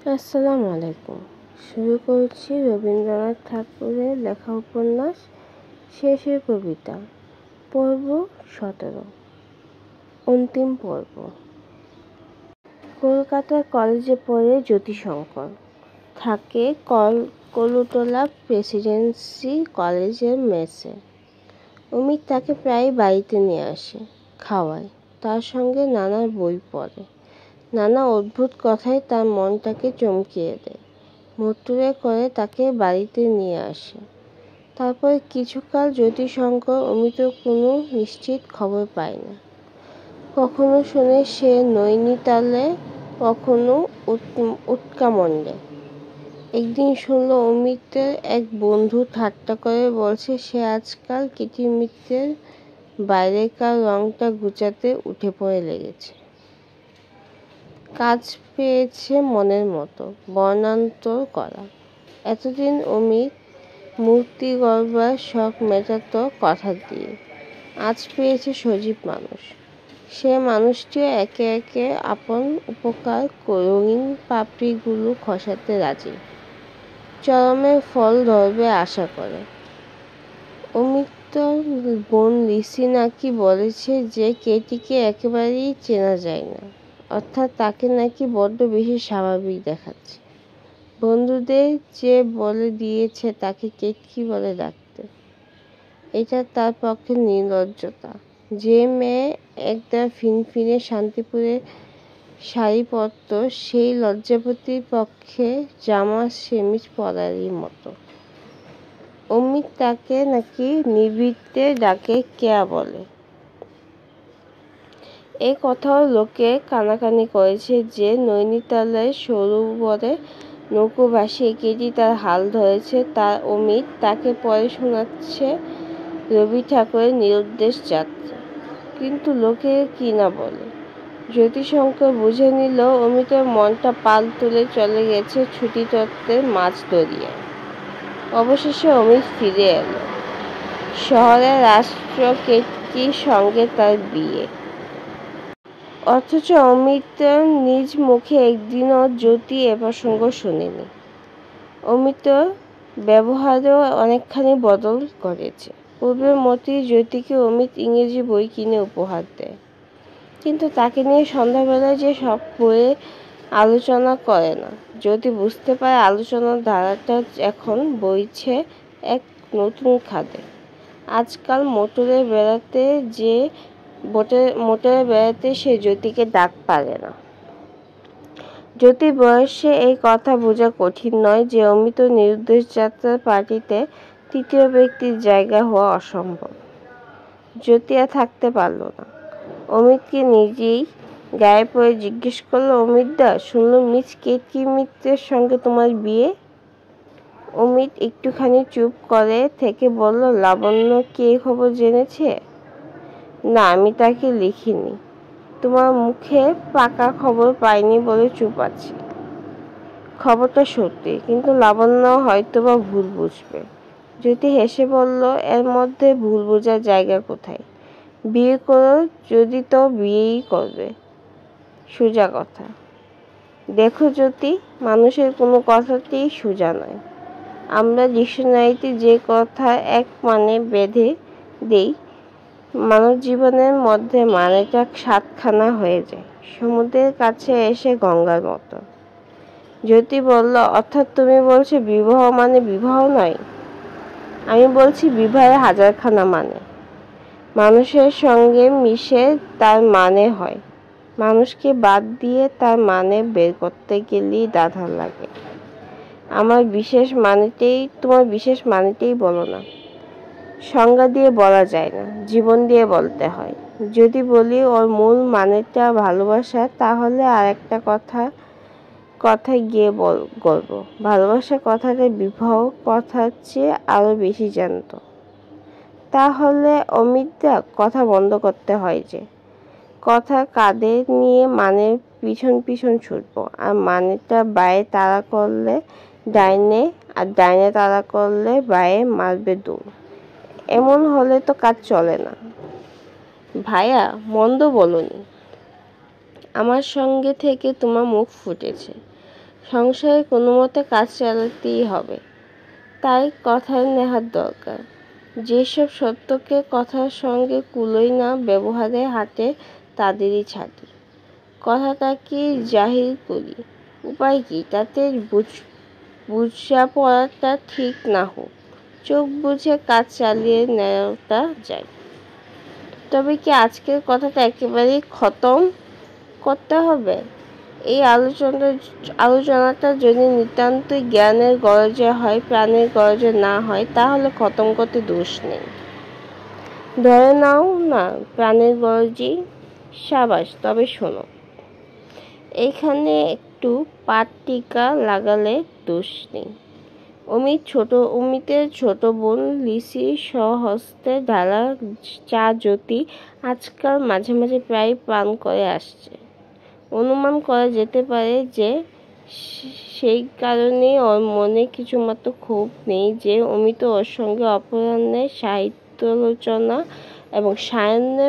আসসালামু আলাইকুম। শুরু করছি রবীন্দ্রনাথ ঠাকুরের লেখা উপন্যাস শেষের কবিতা, পর্ব 17, অন্তিম পর্ব। কলকাতার কলেজে পড়ে জ্যোতিশঙ্কর। থাকে কলুটোলা প্রেসিডেন্সি কলেজের মেসে। অমিত তাকে প্রায় বাড়িতে নিয়ে আসে, খাওয়ায়, তার সঙ্গে নানা বই পড়ে। নানা অদ্ভুত কথায় তার মনটাকে চমকিয়ে দেয়। মোটরে করে তাকে বাড়িতে নিয়ে আসে। তারপর কিছুকাল জ্যোতিশঙ্কর অমিতর কোনো নিশ্চিত খবর পায় না। কখনো শোনে সে নৈনিতালে, কখনো উটকামণ্ডে। একদিন শুনল অমিতের এক বন্ধু ঠাট্টা করে বলছে সে আজকাল কিটিমিটের বাইরেকার রংটা ঘুচাতে উঠে পড়ে লেগেছে। কাজ পেয়েছে মনের মতো বর্ণান্তর করা। এতদিন অমিত মূর্তি গড়বার শখ মেটাত কথা দিয়ে। আজ পেয়েছে সজীব মানুষ। সে মানুষটিও একে একে আপন উপকার রঙিন পাপড়িগুলো খসাতে রাজি। চরমে ফল ধরবে আশা করে। অমিতর বোন লিসি নাকি বলেছে যে কেটিকে একেবারেই চেনা যায় না, অর্থাৎ তাকে নাকি বড্ড বেশি স্বাভাবিক দেখাচ্ছে। বন্ধুদের যে বলে দিয়েছে তাকে কেটকি বলে ডাকতে। এটা তার পক্ষে নির্লজ্জতা। যে মেয়ে একটা ফিনফিনে শান্তিপুরে শাড়ি পরত সেই লজ্জাপতির পক্ষে জামা সেমিজ পরারই মতো। অমিত তাকে নাকি নিভৃতে ডাকে কেয়া বলে। এ কথাও লোকে কানাকানি করেছে যে নৈনিতালের সরোবরে নৌকো ভাসিয়ে কেটি তার হাল ধরেছে। তার অমিত তাকে পরে শোনাচ্ছে রবি ঠাকুরের নিরুদ্দেশ যাত্রা। কিন্তু লোকে কি না বলে। জ্যোতিশঙ্কর বুঝে নিল অমিতের মনটা পাল তুলে চলে গেছে ছুটি তত্ত্বের মাছ দরিয়ায়। অবশেষে অমিত ফিরে এলো। শহরের রাষ্ট্র কেতকির সঙ্গে তার বিয়ে। অথচ অমিত নিজ মুখে একদিনও জ্যোতি এ প্রসঙ্গ শোনেনি। অমিতর ব্যবহারেও অনেকখানি বদল করেছে। পূর্বের মতোই জ্যোতিকে অমিত ইংরেজি বই কিনে উপহার দেয়। কিন্তু তাকে নিয়ে সন্ধ্যাবেলায় যে সব বইয়ে আলোচনা করে না। জ্যোতি বুঝতে পারে আলোচনার ধারাটা এখন বইছে এক নতুন খাদে। আজকাল মোটরে বেড়াতে সে জ্যোতিকে ডাক পারে না। জ্যোতির বয়সে এই কথা বোঝা কঠিন নয় যে অমিত নিরুদ্দেশ যাত্রার পার্টিতে তৃতীয় ব্যক্তির জায়গা হওয়া অসম্ভব। জ্যোতি আর থাকতে পারল না। অমিতকে নিজেই গায়ে পড়ে জিজ্ঞেস করলো, অমিতদা, শুনলুম মিস কেতকি মিত্রের সঙ্গে তোমার বিয়ে? অমিত একটুখানি চুপ করে থেকে বলল, লাবণ্য কি এই খবর জেনেছে? না, আমি তাকে লিখিনি। তোমার মুখে পাকা খবর পাইনি বলে চুপ আছি। খবরটা সত্যি, কিন্তু লাবণ্য হয়তোবা ভুল বুঝবে। জ্যোতি হেসে বলল, এর মধ্যে ভুল বোঝার জায়গা কোথায়? বিয়ে করো যদি তো বিয়েই করবে, সোজা কথা। দেখো জ্যোতি, মানুষের কোনো কথাতেই সোজা নয়। আমরা ডিকশনারিতে যে কথা এক মানে বেঁধে দেই, মানব জীবনের মধ্যে মানেটা 7খানা হয়ে যায়, সমুদ্রের কাছে এসে গঙ্গার মতো। জ্যোতি বলল, অর্থাৎ তুমি বলছো বিবাহ মানে বিবাহ নয়? আমি বলছি বিবাহের 1000খানা মানে। মানুষের সঙ্গে মিশে তার মানে হয়। মানুষকে বাদ দিয়ে তার মানে বের করতে গেলেই দ্বাধা লাগে। তোমার বিশেষ মানেটাই বলো না। সংজ্ঞা দিয়ে বলা যায় না, জীবন দিয়ে বলতে হয়। যদি বলি ওর মূল মানেটা ভালোবাসা, তাহলে আর একটা কথায় গিয়ে বলবো ভালোবাসা কথাটা বিবাহ কথার চেয়ে আরো বেশি জানতো। তাহলে অমিতদা, কথা বন্ধ করতে হয় যে। কথা কাঁধে নিয়ে মানের পিছন পিছন ছুটবো, আর মানেটা বায়ে তাড়া করলে ডাইনে, আর ডাইনে তাড়া করলে বায়ে মারবে দৌড়। এমন হলে তো কাজ চলে না। ভায়া, মন্দ বলোনি। আমার সঙ্গে থেকে তোমার মুখ ফুটেছে। সংসারে কোনো মতে কাজ চালাতেই হবে, তাই কথায় নেহাত দরকার। যেসব সত্যকে কথার সঙ্গে কুলোই না, ব্যবহারে হাঁটে তাদেরই ছাড়ি। কথাটাকে জাহির করি, উপায় কি? তাতে বুঝা পড়াটা ঠিক না হোক, চোখ বুঝে কাজ চালিয়ে নেওয়াটা যায়। তবে কি আজকের কথাটা একেবারেই খতম করতে হবে? এই আলোচনাটা যদি নিতান্তই জ্ঞানের গরজে হয়, প্রাণের গরজে না হয়, তাহলে খতম করতে দোষ নেই। ধরে নাও না প্রাণের গরজই, সাবাস। তবে শোনো, এখানে একটু পাট টিকা লাগালে দোষ নেই। অমিতের ছোট বোন লিসি স্বহস্তে ঢালা চা জ্যোতি আজকাল মাঝে মাঝে প্রায় পান করে আসছে। অনুমান করা যেতে পারে যে সেই কারণেই ওর মনে কিছুমাত্র ক্ষোভ নেই যে অমিত ওর সঙ্গে অপরাহ্নে সাহিত্যালোচনা এবং সায়াহ্নে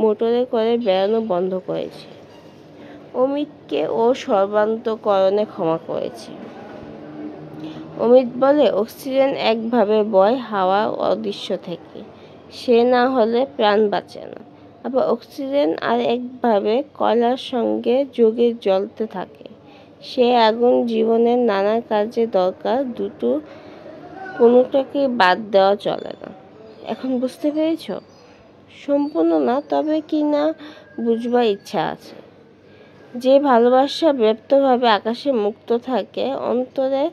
মোটরে করে বেড়ানো বন্ধ করেছে। অমিতকে ও সর্বান্তঃকরণে ক্ষমা করেছে। অমিত বলে, অক্সিজেন একভাবে বয় হাওয়া অদৃশ্য থেকে, সে না হলে প্রাণ বাঁচে না। আবার অক্সিজেন আর একভাবে কয়লার সঙ্গে যোগে জ্বলতে থাকে, সে আগুন জীবনের নানা কাজে দরকার, দুটো কোনোটাকে বাদ দেওয়া চলে না। এখন বুঝতে পেরেছ? সম্পূর্ণ না, তবে কি না বুঝবার ইচ্ছা আছে। যে ভালোবাসা ব্যপ্তভাবে আকাশে মুক্ত থাকে, অন্তরের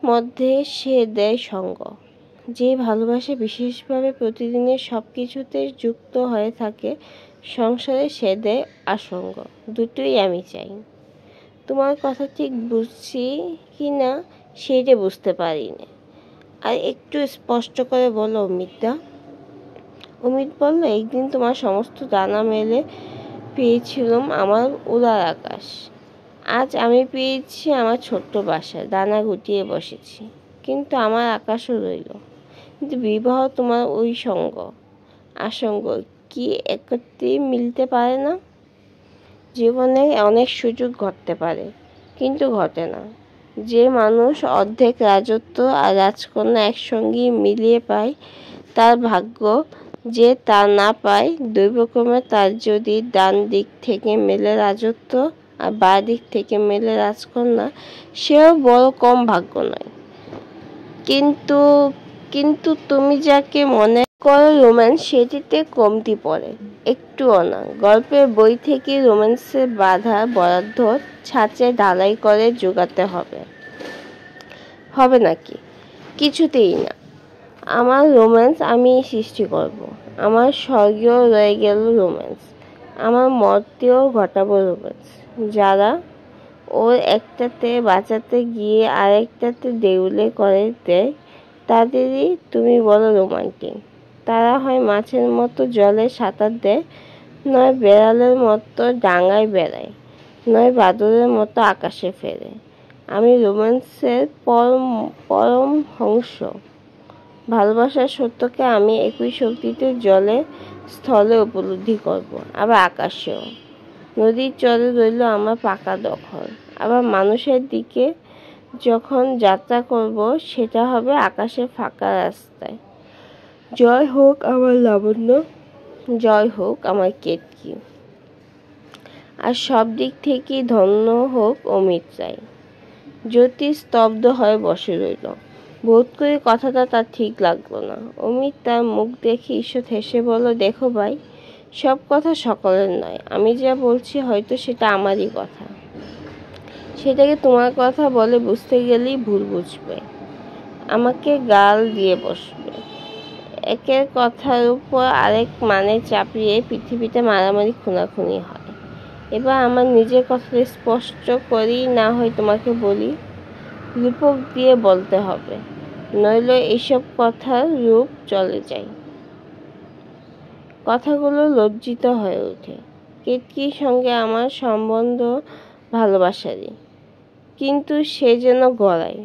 মধ্যে সে দেয় সঙ্গ। যে ভালোবাসা বিশেষভাবে প্রতিদিনের সব কিছুতে যুক্ত হয়ে থাকে সংসারে, সে দেয় আসঙ্গ। দুটোই আমি চাই। তোমার কথা ঠিক বুঝছি কি না সেইটা বুঝতে পারি না। আর একটু স্পষ্ট করে বলো অমিতদা। অমিত বলল, একদিন তোমার সমস্ত ডানা মেলে পেয়েছিলাম আমার উদার আকাশ। আজ আমি পেয়েছি আমার ছোট্ট বাসায়, ডানা গুটিয়ে বসেছি, কিন্তু আমার আকাশও রইল। কিন্তু বিবাহ তোমার ওই আসঙ্গ কি একত্রে মিলতে পারে না? জীবনে অনেক সুযোগ ঘটতে পারে, কিন্তু ঘটে না। যে মানুষ অর্ধেক রাজত্ব আর রাজকন্যা একসঙ্গে মিলিয়ে পায়, তার ভাগ্য। যে তা না পায়, দৈবক্রমে তার যদি ডান দিক থেকে মেলে রাজত্ব আর বাঁ দিক থেকে মেলে রাজকন্যা, সেও বড় কম ভাগ্য নয়। কিন্তু তুমি যাকে মনে করো রোম্যান্স, সেটিতে কমতি পড়ে একটুও না। গল্পের বই থেকে রোম্যান্সের বাধা বরাদ্দ ছাঁচে ঢালাই করে জোগাতে হবে নাকি? কিছুতেই না। আমার রোম্যান্স আমি সৃষ্টি করব। আমার স্বর্গেও রয়ে গেল রোম্যান্স, আমার মর্তেও ঘটাবো রোম্যান্স। যারা ওর একটাতে বাঁচাতে গিয়ে আরেকটাতে দেউলে করে দেয়, তাদেরই তুমি বলো রোমান্টিক। তারা হয় মাছের মতো জলে সাঁতার দেয়, নয় বেড়ালের মতো ডাঙায় বেড়ায়, নয় বাদুড়ের মতো আকাশে ফেরে। আমি রোম্যান্সের পরম হংস। ভালোবাসার সত্যকে আমি একই শক্তিতে জলে স্থলে উপলব্ধি করব, আবার আকাশেও। নদীর চরে রইল আমার পাকা দখল। আবার মানুষের দিকে যখন যাত্রা করব, সেটা হবে আকাশের ফাঁকা রাস্তায়। জয় হোক আমার লাবণ্য, জয় হোক আমার কেতকী, আর সব দিক থেকেই ধন্য হোক অমিত রায়। জ্যোতি স্তব্ধ হয়ে বসে রইল। বোধ করি কথাটা তার ঠিক লাগলো না। অমিত তার মুখ দেখে ঈষৎ হেসে বলল, দেখো ভাই, সব কথা সকলের নয়। আমি যা বলছি হয়তো সেটা আমারই কথা, সেটাকে তোমার কথা বলে বুঝতে গেলেই ভুল বুঝবে, আমাকে গাল দিয়ে বসবে। একের কথার উপর আরেক মানে চাপিয়ে পৃথিবীতে মারামারি খুনাখুনি হয়। এবার আমার নিজের কথাটা স্পষ্ট করি না হয় তোমাকে বলি, রূপক দিয়ে বলতে হবে, নইলে এইসব কথার রূপ চলে যায়। কথাগুলো লজ্জিত হয়ে ওঠে। কেতকীর সঙ্গে আমার সম্বন্ধ ভালোবাসারই, কিন্তু সে যেন গড়ায়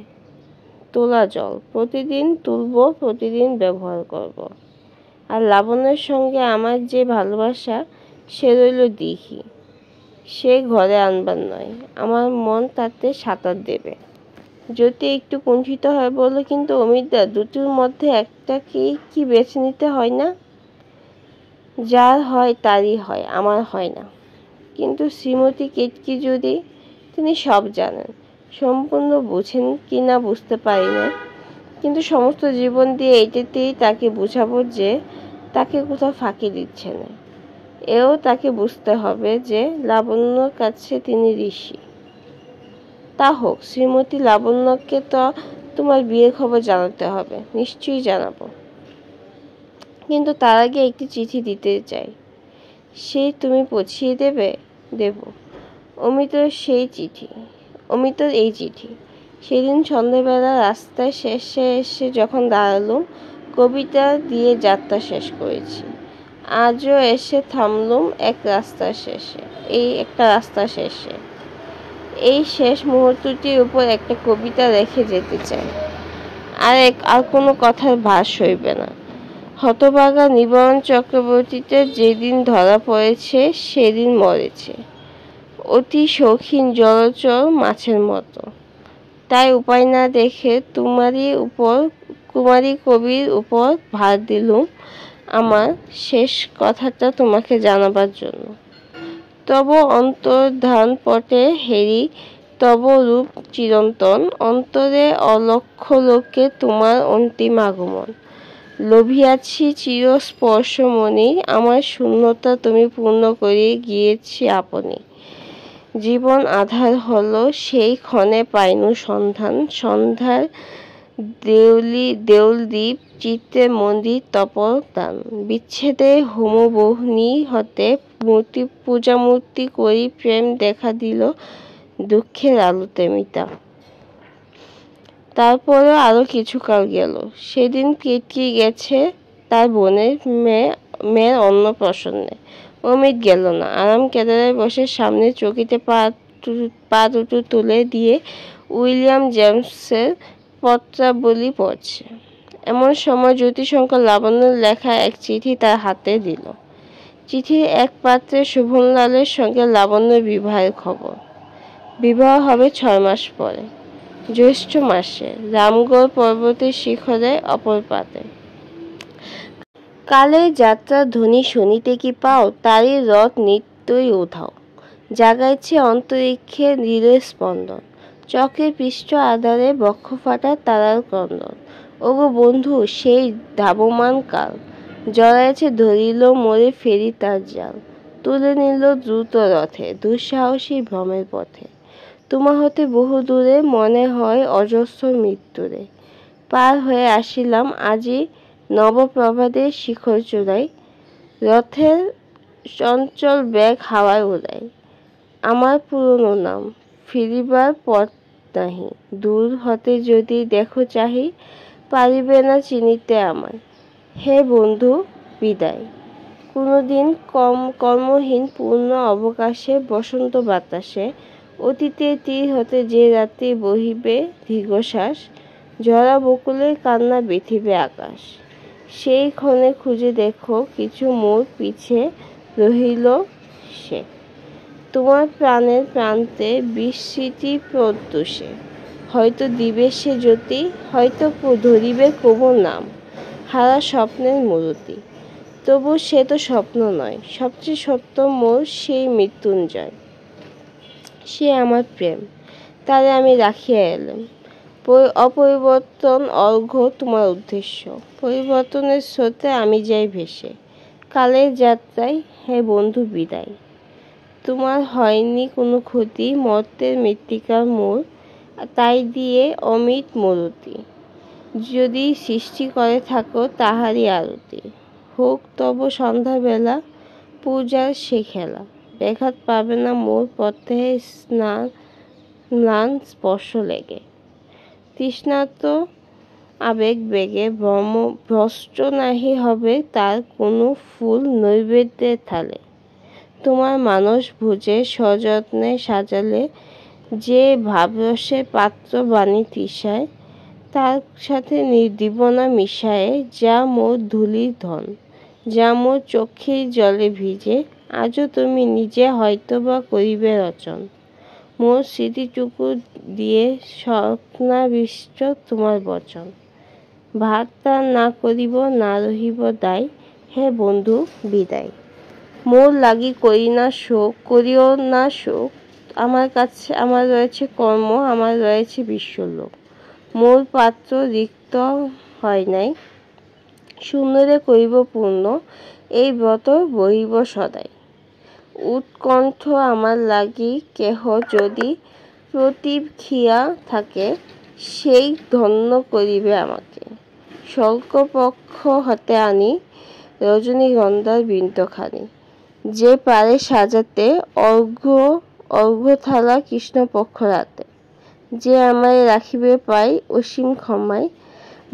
তোলা জল, প্রতিদিন তুলব, প্রতিদিন ব্যবহার করব। আর লাবণ্যের সঙ্গে আমার যে ভালোবাসা, সে রইল দিঘি, সে ঘরে আনবার নয়, আমার মন তাতে সাঁতার দেবে। জ্যোতি একটু কুণ্ঠিত হয়ে বলল, কিন্তু অমিতদা, দুটোর মধ্যে একটা কি বেছে নিতে হয় না? যার হয় তারই হয়, আমার হয় না। কিন্তু শ্রীমতী কেতকী যদি, তিনি সব জানেন, সম্পূর্ণ বুঝেন কি না বুঝতে পারি না, কিন্তু সমস্ত জীবন দিয়ে এইটাতেই তাকে বুঝাবো যে তাকে কোথাও ফাঁকি দিচ্ছে না। এও তাকে বুঝতে হবে যে লাবণ্যর কাছে তিনি ঋষি। তা হোক, শ্রীমতী লাবণ্যকে তো তোমার বিয়ের খবর জানাতে হবে। নিশ্চয়ই জানাবো, কিন্তু তার আগে একটি চিঠি দিতে চাই। সেই তুমি পৌঁছিয়ে দেবে? দেব। অমিতর এই চিঠি। সেদিন সন্ধ্যাবেলা রাস্তায় শেষে এসে যখন দাঁড়ালুম, কবিতা দিয়ে যাত্রা শেষ করেছি। আজও এসে থামলুম একটা রাস্তার শেষে। এই শেষ মুহূর্তটির উপর একটা কবিতা রেখে যেতে চাই। আর কোনো কথার ভাস হইবে না। হতভাগা নিবারণ চক্রবর্তীতে যেদিন ধরা পড়েছে সেদিন মরেছে, অতি শৌখিন জলচর মাছের মতো। তাই উপায় না দেখে কুমারী কবির উপর ভার দিলুম আমার শেষ কথাটা তোমাকে জানাবার জন্য। তব অন্তর্ধান পটে হেরি, তব রূপ চিরন্তন, অন্তরে অলক্ষ লোকে তোমার অন্তিম আগমন। লোভিয়াছি চির স্পর্শমণি, আমার শূন্যতা তুমি পূর্ণ করে গিয়েছি আপনি। জীবন আধার হলো, সেই ক্ষণে পাইনু সন্ধান। সন্ধ্যার দেউলদীপ, চিত্তে মন্দির তপদান। বিচ্ছেদে হোমবহ্নি হতে পূজামূর্তি করি প্রেম দেখা দিল দুঃখের আলোতে মিতা। তারপরও আরো কিছুকাল গেল। সেদিন কেতকী গেছে তার বোনের মেয়ের অন্নপ্রাশনে। অমিত গেল না। আরাম কেদারায় বসে সামনের চৌকিতে পা দুটো তুলে দিয়ে উইলিয়াম জেমসের পত্রাবলী পড়ছে। এমন সময় জ্যোতিশঙ্কর লাবণ্যর লেখা এক চিঠি তার হাতে দিল। চিঠির এক পাত্রে শোভনলালের সঙ্গে লাবণ্যর বিবাহের খবর। বিবাহ হবে 6 মাস পরে, জ্যৈষ্ঠ মাসে, রামগড় পর্বতের শিখরে অপর পাতে। কালে যাত্রার ধ্বনি শুনিতে কি পাও, তারই রথ নিত্যই উধাও। জাগাইছে অন্তরিক্ষে হৃদয় স্পন্দন, চক্রের পৃষ্ঠ আধারে বক্ষ ফাটা তারার ক্রন্দন। ওগো বন্ধু, সেই ধাবমান কাল, জড়াইছে ধরিল মোরে ফেরি তার জাল। তুলে নিল দ্রুত রথে, দুঃসাহসী ভ্রমের পথে। তোমা হতে বহু দূরে, মনে হয় অজস্র মৃত্যুরে। পার হয়ে আসিলাম আজি নবপ্রভাতের শিখর চূড়ায়, রথের চঞ্চল বেগ হাওয়ায় উড়ায়। আমার পুরনো নাম, ফিরিবার পথ নাহি। দূর হতে যদি দেখো চাহি, পারিবে না চিনিতে আমায়। হে বন্ধু, বিদায়। কোনোদিন কর্মহীন পূর্ণ অবকাশে, বসন্ত বাতাসে, অতীতের তীর হতে যে রাত্রি বহিবে দীর্ঘশ্বাস, ঝরা বকুলের কান্না বেঁধিবে আকাশ। সেই ক্ষণে খুঁজে দেখো, কিছু মোর পিছে রহিল সে। তোমার প্রাণের প্রান্তে বিস্মৃতি প্রত্যুষে, হয়তো দিবে সে জ্যোতি, হয়তো ধরিবে কবু নাম, হারা স্বপ্নের মূরতি। তবু সে তো স্বপ্ন নয়, সবচেয়ে সত্য মোর সেই মৃত্যুঞ্জয়। সে আমার প্রেম, তারে আমি রাখিয়া এলাম। অপরিবর্তন অর্ঘ্য তোমার উদ্দেশ্য, পরিবর্তনের স্রোতে আমি যাই ভেসে। কালের যাত্রায়, হে বন্ধু, বিদায়। তোমার হয়নি কোনো ক্ষতি, মর্তের মৃত্তিকার মোর, তাই দিয়ে অমিত মরুতি। যদি সৃষ্টি করে থাকো তাহারই আরতি, হোক তব সন্ধ্যাবেলা পূজার সে খেলা। ব্যাঘাত পাবে না মোর পথে ম্লান স্পর্শ লেগে। তৃষ্ণার্ত আবেগ বেগে ভ্রষ্ট নাহি হবে তার কোনো ফুল নৈবেদ্যের থালে। তোমার মানস ভোজে সযত্নে সাজালে, যে ভাবরসের পাত্র বাণী তৃষায়, তার সাথে দিব না মিশায়ে, যা মোর ধূলির ধন, যা মোর চক্ষের জলে ভিজে, আজও তুমি নিজে হয়তোবা করিবে রচন, মোর স্মৃতিটুকু দিয়ে স্বপ্নাবিষ্ট তোমার বচন। ভাত তার না করিব না রহিব দায়, হে বন্ধু বিদায়। মোর লাগি করি না শোক, করিও না শোক, আমার রয়েছে কর্ম, আমার রয়েছে বিশ্বলোক। মোর পাত্র রিক্ত হয় নাই, শূন্যরে করিব পূর্ণ, এই ব্রত বহিব সদাই। উৎকণ্ঠ আমার লাগি কেহ যদি প্রতিক্ষিয়া থাকে, সেই ধন্য করিবে আমাকে। স্বর্গপক্ষ হতে আনি রজনীগন্ধার বৃন্তখানি, যে পারে সাজাতে অর্ঘ্যথালা কৃষ্ণপক্ষ রাতে। যে আমায় রাখিবে পাই অসীম ক্ষমায়,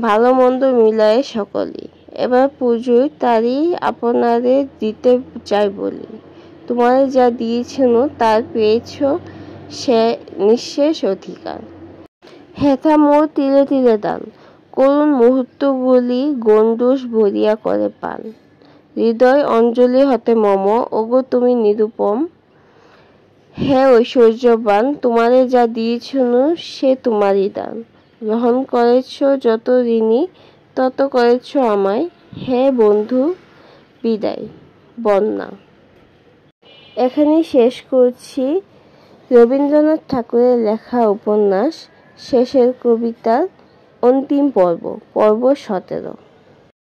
ভালো মন্দ মিলায়ে সকলই। এবার পুজোয় তারই আপনারে দিতে চাই বলি, তোমারে যা দিয়েছেন তার পেয়েছ সে নিঃশেষ অধিকার। হেথা মোর তিলে তিলে দান, করুণ মুহূর্তগুলি গণ্ডূষ ভরিয়া করে পান। হৃদয় অঞ্জলি হতে মম, ওগো তুমি নিরুপম। হে ঐশ্বর্যবান, তোমারে যা দিয়েছেন সে তোমারই দান। গ্রহণ করেছ যত ঋণী, তত করেছ আমায়, হে বন্ধু বিদায়। বন্যা। এখানেই শেষ করছি রবীন্দ্রনাথ ঠাকুরের লেখা উপন্যাস শেষের কবিতার অন্তিম পর্ব, পর্ব 17।